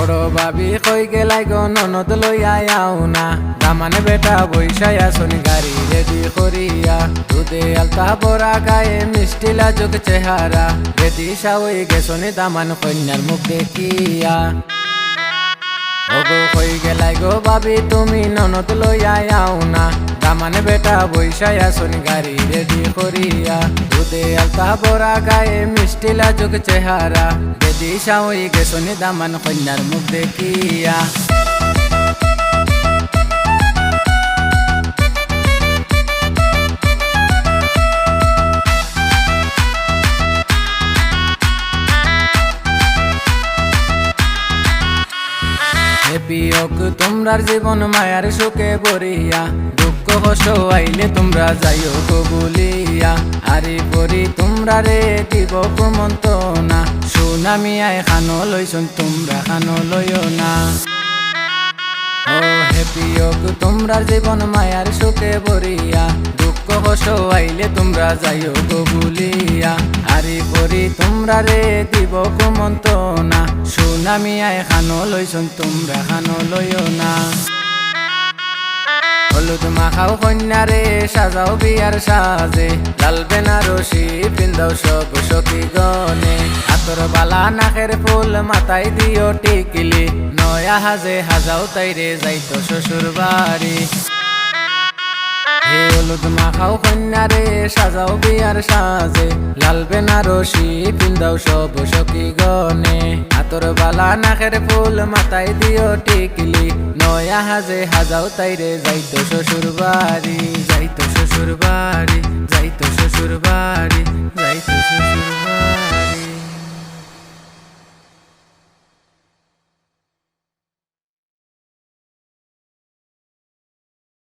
বড় ভাবি কই গেলাই গো ননদ লইয়া আও না দামানে বেটা বৈশাই আসুন গাড়ি রেডি করিয়া দুধে আলতা বড়া গায়ে মিষ্টি লাজুক চেহারা রেডি সাউই গেছনি দামান কন্যার মুখ দেখিয়া ওগো কই গেলাই গো ভাবি তুমি ননদ লইয়া আও না দামানে বেটা বৈশাই আসুন গাড়ি রেডি করিয়া দুধে আলতা বড়া গায়ে মিষ্টি লাজুক চেহারা রেডি সাউই গেছনি দামান কন্যার মুখ দেখিয়া পিয়ক তোমরার জীবন মায়ার সুখে ভরিয়া দুঃখ কষ্ট আইলে তোমরা যাইও কবুলিয়া আরি পরি তোমরা রে দিব কুমন্তনা সুনামি আয় খানো লইছুন তোমরা খানো লইও না ও হে পিয়ক তোমরার জীবন মায়ার সুখে ভরিয়া দুঃখ কষ্ট আইলে তোমরা যাইও কবুলিয়া আরি পরি তোমরা রে দিব কুমন্তনা সুনামি আয় খানো লইছুন তোমরা খানো লইও না হলুদ মাখাও কন্যারে সাজাও বিয়ার সাজে লাল বেনারসি পিন্দাও সব সখী গনে হাতর বালা নাকের ফুল মাথায় দিও টিকিলি নয়া হাজে হাজাও তাইরে যাইতো শ্বশুর বাড়ি হে হলুদ মাখাও কন্যারে সাজাও বিয়ার সাজে লাল বেনারসি পিন্দাও সব সখী গনে হাতর বালা নাকের ফুল মাথায় দিও টিকলি নয়া হাজে হাজাও তাইরে যাইতো শ্বশুর বাড়ি যাইতো শ্বশুর বাড়ি যাইতো শ্বশুর বাড়ি যাইতো শ্বশুর